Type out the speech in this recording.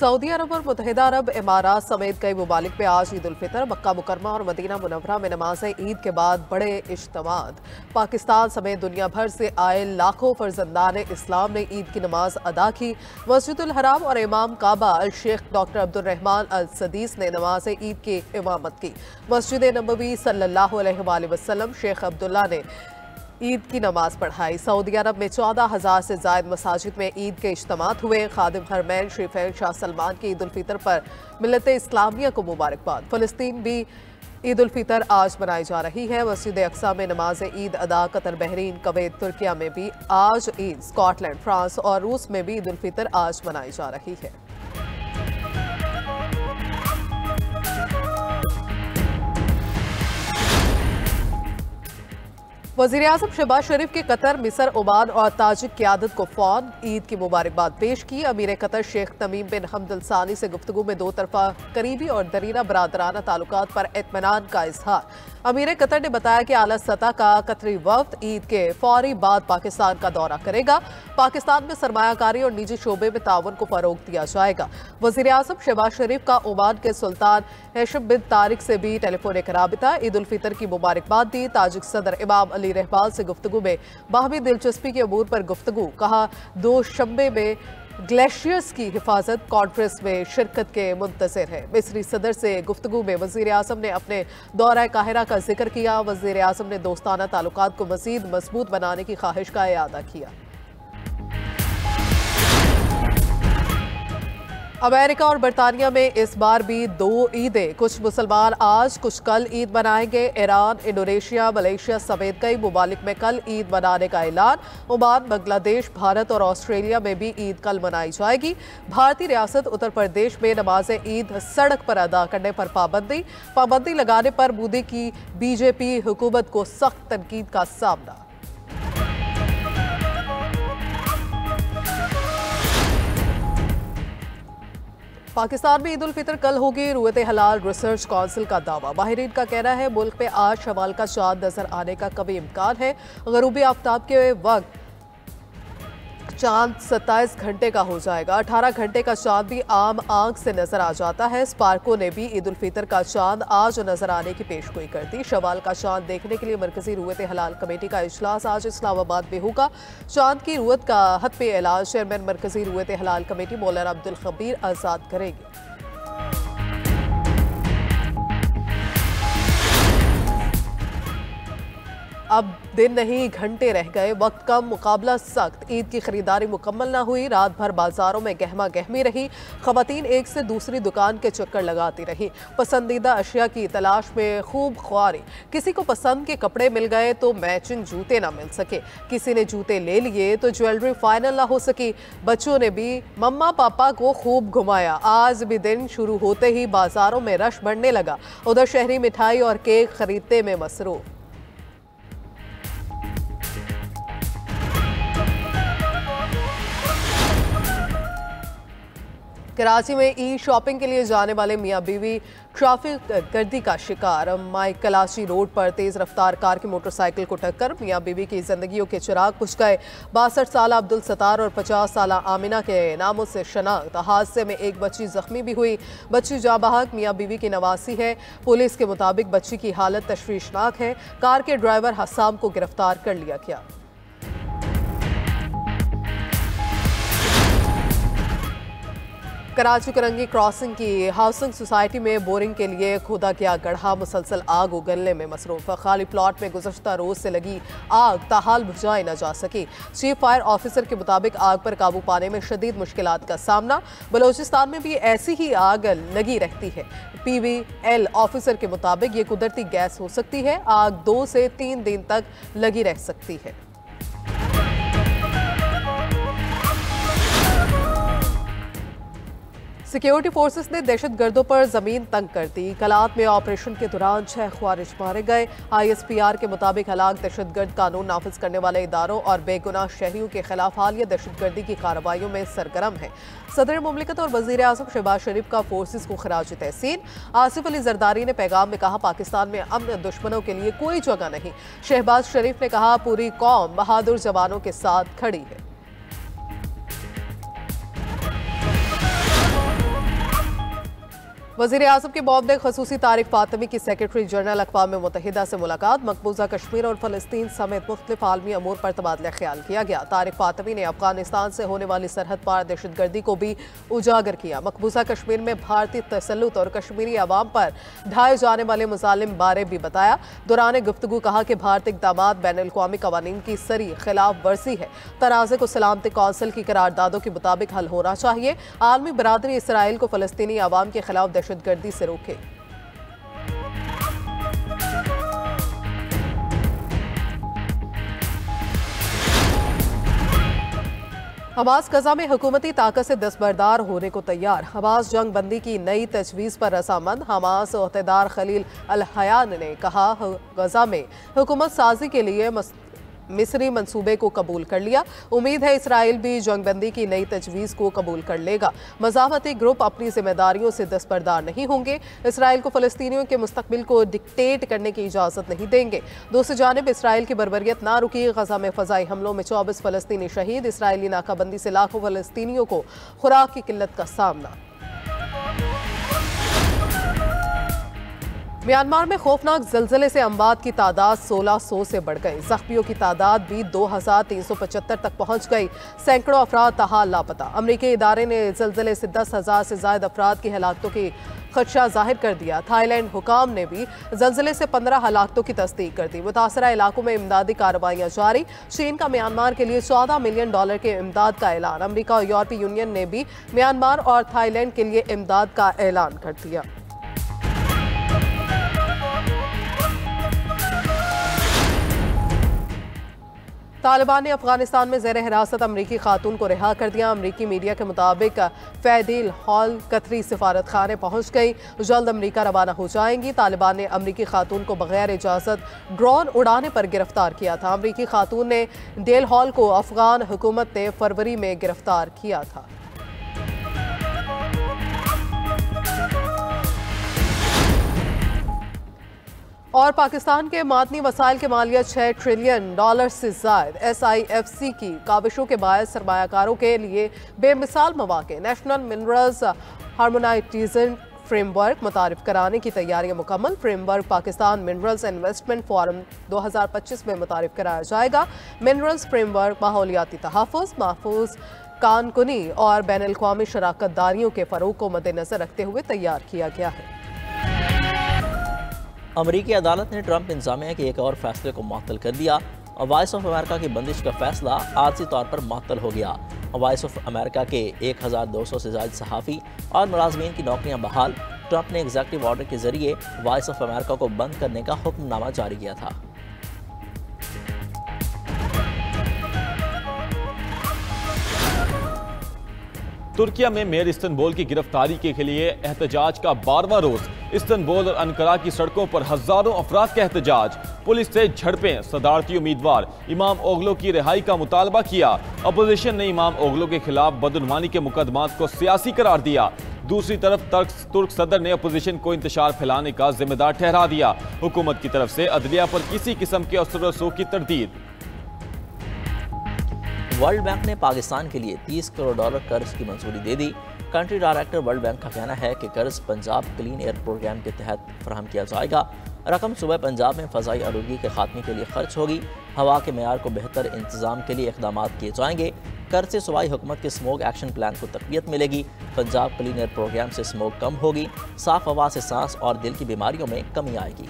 Saudi अरब और मुत्तहिदा अरब इमारात समेत कई ममालिक में आज ईद उल फितर, मक्का मुकरमा और मदीना मुनव्वरा में नमाज ईद के बाद बड़े इज्तिमात। पाकिस्तान समेत दुनिया भर से आए लाखों फर्जंदान इस्लाम ने ईद की नमाज अदा की। मस्जिदुल हराम और इमाम काबा अल शेख डॉक्टर अब्दुल रहमान अल सदीस ने नमाज ईद की इमामत की। मस्जिद नबवी सल्लल्लाहु अलैहि वसल्लम शेख अब्दुल्ला ने ईद की नमाज पढ़ाई। सऊदी अरब में 14,000 से जायद मसाजिद में ईद के इज्तिमात हुए। खादिम हरमैन शरीफैन शाह सलमान की ईद उल फितर पर मिल्लत इस्लामिया को मुबारकबाद। फ़लस्तीन भी ईद उल फितर आज मनाई जा रही है। मस्जिद अक्सा में नमाज ईद अदा। कतर, बहरीन, कुवैत, तुर्किया में भी आज ईद। स्कॉटलैंड, फ्रांस और रूस में भी ईद उल फितर आज मनाई जा रही है। वज़ीर-ए-आज़म शहबाज शरीफ की कतर, मिस्र, ओमान और ताजिक क़यादत को फ़ौन ईद की मुबारकबाद पेश की। अमीर कतर शेख तमीम बिन हमद अल सानी से गुफ्तगू में दो तरफा करीबी और दरीना बरादराना ताल्लुकात पर इत्मीनान का इजहार। अमीर कतर ने बताया कि आला सतह का कतरी वफ्द ईद के फौरी बाद पाकिस्तान का दौरा करेगा। पाकिस्तान में सरमायाकारी और निजी शोबे में ताउन को फरोग दिया जाएगा। वज़ीर-ए-आज़म शहबाज शरीफ का ओमान के सुल्तान हैशम बिन तारिक से भी टेलीफोनिक राबिता। ईद उल फितर की मुबारकबाद दी। ताजिक सदर इमाम अली रहबाल से गुफ्तगू में बाहमी दिलचस्पी के अमूर पर गुफ्तगू। कहा, दो शंबे में ग्लेशियर्स की हिफाजत कॉन्फ्रेंस में शिरकत के मुंतज़िर है। मिस्री सदर से गुफ्तगू में वज़ीर-ए-आज़म ने अपने दौरा काहिरा का जिक्र किया। वज़ीर-ए-आज़म ने दोस्ताना ताल्लुकात को मज़ीद मजबूत बनाने की ख्वाहिश का इयादा किया। अमेरिका और बरतानिया में इस बार भी दो ईदें। कुछ मुसलमान आज, कुछ कल ईद मनाएंगे। ईरान, इंडोनेशिया, मलेशिया समेत कई ममालिक में कल ईद मनाने का ऐलान। ओमान, बांग्लादेश, भारत और ऑस्ट्रेलिया में भी ईद कल मनाई जाएगी। भारतीय रियासत उत्तर प्रदेश में नमाज ईद सड़क पर अदा करने पर पाबंदी लगाने पर मोदी की बीजेपी हुकूमत को सख्त तनकीद का सामना। पाकिस्तान में ईद उल फितर कल होगी। रुयत हलाल रिसर्च काउंसिल का दावा। माहिरीन का कहना है मुल्क में आज शवाल का चांद नजर आने का कभी इम्कान है। गरूबी आफ्ताब के वक्त चांद 27 घंटे का हो जाएगा। 18 घंटे का चांद भी आम आंख से नजर आ जाता है। स्पार्को ने भी ईद उल फितर का चांद आज नजर आने की पेशगोई कर दी। शवाल का चांद देखने के लिए मरकजी रुयत हलाल कमेटी का इजलास आज इस्लामाबाद में होगा। चांद की रुयत का हतमी ऐलान चेयरमैन मरकजी रुयत हलाल कमेटी मौलाना अब्दुल खबीर आजाद करेंगे। अब दिन नहीं घंटे रह गए, वक्त कम, मुकाबला सख्त। ईद की खरीदारी मुकम्मल ना हुई। रात भर बाजारों में गहमा गहमी रही। खवातीन एक से दूसरी दुकान के चक्कर लगाती रही। पसंदीदा अशिया की तलाश में खूब ख्वारी। किसी को पसंद के कपड़े मिल गए तो मैचिंग जूते ना मिल सके। किसी ने जूते ले लिए तो ज्वेलरी फाइनल ना हो सकी। बच्चों ने भी मम्मा पापा को खूब घुमाया। आज भी दिन शुरू होते ही बाजारों में रश बढ़ने लगा। उधर शहरी मिठाई और केक खरीदने में मसरूफ। कराची में ई शॉपिंग के लिए जाने वाले मियाँ बीवी ट्रैफिक गर्दी का शिकार। माई कलाची रोड पर तेज रफ्तार कार की मोटरसाइकिल को टक्कर। मियाँ बीवी की जिंदगियों के चिराग बुझ गए। 62 साल अब्दुल सत्तार और 50 साल आमिना के नामों से शनाख्त। हादसे में एक बच्ची जख्मी भी हुई। बच्ची जाँ बहक मियाँ बीवी की नवासी है। पुलिस के मुताबिक बच्ची की हालत तशवीशनाक है। कार के ड्राइवर हसाम को गिरफ्तार कर लिया गया। कराची करंगी क्रॉसिंग की हाउसिंग सोसाइटी में बोरिंग के लिए खोदा गया गड्ढा मुसलसल आग उगलने में मसरूफ। खाली प्लॉट में गुज़श्ता रोज से लगी आग ताहाल बुझाई न जा सकी। चीफ फायर ऑफिसर के मुताबिक आग पर काबू पाने में शदीद मुश्किलात का सामना। बलोचिस्तान में भी ऐसी ही आग लगी रहती है। PVL ऑफिसर के मुताबिक ये कुदरती गैस हो सकती है। आग 2 से 3 दिन तक लगी रह सकती है। सिक्योरिटी फोर्सेस ने दहशतगर्दों पर जमीन तंग कर दी। कलात में ऑपरेशन के दौरान 6 ख्वारिज मारे गए। ISPR के मुताबिक हलाक दहशतगर्द कानून नाफिज करने वाले इदारों और बेगुनाह शहरियों के खिलाफ हालिया दहशतगर्दी की कार्रवाइयों में सरगर्म है। सदर मुमलिकत और वज़ीर-ए-आज़म शहबाज शरीफ का फोर्सेस को खराज तहसीन। आसिफ अली जरदारी ने पैगाम में कहा, पाकिस्तान में अमन दुश्मनों के लिए कोई जगह नहीं। शहबाज शरीफ ने कहा, पूरी कौम बहादुर जवानों के साथ खड़ी है। वज़ीर आज़म के बॉब ने खसूसी तारिक फातमी की सेक्रेटरी जनरल अक़वाम मुत्तहिदा से मुलाकात। मकबूजा कश्मीर और फ़लस्तीन समेत मुख्तलिफ आलमी अमूर पर तबादला ख्याल किया गया। तारिक फातमी ने अफगानिस्तान से होने वाली सरहद पार दहशतगर्दी को भी उजागर किया। मकबूजा कश्मीर में भारतीय तसल्लुत और कश्मीरी अवाम पर ढाए जाने वाले मुजालिम बारे भी बताया। दौरान गुफ्तगू कहा कि भारतीय इक़दामात बैनुल-अक़वामी क़वानीन की सरी खिलाफ वर्जी है। तनाज़े को सलामती कौंसिल की करारदादों के मुताबिक हल होना चाहिए। आलमी बरादरी इसराइल को फ़लस्तीनी अवाम के खिलाफ दहशतगर्दी से रोके। हमास गजा में हुकूमती ताकत से दस्तबरदार होने को तैयार। हमास जंग बंदी की नई तजवीज़ पर रजामंद। हमास ओहदेदार खलील अल हयान ने कहा गजा में हुकूमत साजी के लिए मिस्री मंसूबे को कबूल कर लिया। उम्मीद है इसराइल भी जंगबंदी की नई तजवीज़ को कबूल कर लेगा। मज़ाहमती ग्रुप अपनी जिम्मेदारियों से दस्तबरदार नहीं होंगे। इसराइल को फ़लस्तीनियों के मुस्तकबिल को डिक्टेट करने की इजाज़त नहीं देंगे। दूसरी जानिब इसराइल की बर्बरियत ना रुकी। गजा में फ़ज़ाई हमलों में 24 फ़लस्तीनी शहीद। इसराइली नाकाबंदी से लाखों फ़लस्तीनियों को खुराक की किल्लत का सामना। म्यांमार में खौफनाक जलजले से अमवात की तादाद 1600 से बढ़ गई। जख्मियों की तादाद भी 2375 तक पहुंच गई। सैकड़ों अफराद ताहाल लापता। अमरीकी इदारे ने जलजले से 10,000 से ज्यादा अफराद की हलाकतों की खदशा जाहिर कर दिया। थाईलैंड हुकाम ने भी जलजले से 15 हलाकतों की तस्दीक कर दी। मुतासरा इलाकों में इमदादी कार्रवाइयाँ जारी। चीन का म्यांमार के लिए $14 मिलियन के इमदाद का ऐलान। अमरीका और यूरोपीय यूनियन ने भी म्यांमार और थाईलैंड के लिए इमदाद का ऐलान कर दिया। तालिबान ने अफगानिस्तान में ज़ेर हिरासत अमरीकी खातून को रिहा कर दिया। अमरीकी मीडिया के मुताबिक फैदिल हॉल कतरी सिफारत खाने पहुंच गई, जल्द अमरीका रवाना हो जाएंगी। तालिबान ने अमरीकी खातून को बगैर इजाज़त ड्रोन उड़ाने पर गिरफ्तार किया था। अमरीकी खातून ने डेल हॉल को अफगान हुकूमत ने फरवरी में गिरफ्तार किया था। और पाकिस्तान के मादनी वसाइल के मालियत $6 ट्रिलियन से ज़ायद। SIFC की काविशों के बायस सरमायाकारों के लिए बेमिसाल मौक़े। नेशनल मिनरल्स हार्मोनाइजेशन फ्रेमवर्क मुतारिफ कराने की तैयारियां मुकम्मल। Framework Pakistan minerals investment forum 2025 में मुतारिफ कराया जाएगा। मिनरल्स फ्रेमवर्क माहौलियाती तहफ़्फ़ुज़, महफूज कानकुनी और बैनुल-अक़वामी शराकत दारियों के फ़रोग़ को मद्देनज़र रखते हुए तैयार किया गया है। अमरीकी अदालत ने ट्रंप इंतजामिया के एक और फैसले को मुअत्तल कर दिया। वॉइस ऑफ अमेरिका की बंदिश का फैसला आर्जी तौर पर मुअत्तल हो गया। वॉइस ऑफ अमेरिका के 1200 से ज़्यादा सहाफ़ी और मुलाज़मीन की नौकरियां बहाल। ट्रंप ने एग्जीक्यूटिव ऑर्डर के जरिए वॉइस ऑफ अमेरिका को बंद करने का हुक्मनामा जारी किया था। तुर्किया में मेयर इस्तंबुल की गिरफ्तारी के लिए एहतजाज का 12वां रोज। इस्तंबुल और अनकरा की सड़कों पर हजारों अफराद का एहतजाज। पुलिस से झड़पें। सदारती उम्मीदवार इमाम ओगलो की रिहाई का मुतालबा किया। अपोजिशन ने इमाम ओगलो के खिलाफ बदउनवानी के मुकदमात को सियासी करार दिया। दूसरी तरफ तुर्क सदर ने अपोजिशन को इंतशार फैलाने का जिम्मेदार ठहरा दिया। हुकूमत की तरफ से अदलिया पर किसी किस्म के असर रसूख की तरदीद। वर्ल्ड बैंक ने पाकिस्तान के लिए $30 करोड़ कर्ज की मंजूरी दे दी। कंट्री डायरेक्टर वर्ल्ड बैंक का कहना है कि कर्ज पंजाब क्लीन एयर प्रोग्राम के तहत फराहम किया जाएगा। रकम सुबह पंजाब में फ़ज़ाई आलूगी के खात्मे के लिए खर्च होगी। हवा के मेयार को बेहतर इंतजाम के लिए इक़दाम किए जाएंगे। कर्ज से सूबाई हुकूमत के स्मोक एक्शन प्लान को तक़वियत मिलेगी। पंजाब क्लीन एयर प्रोग्राम से स्मोक कम होगी। साफ़ हवा से सांस और दिल की बीमारियों में कमी आएगी।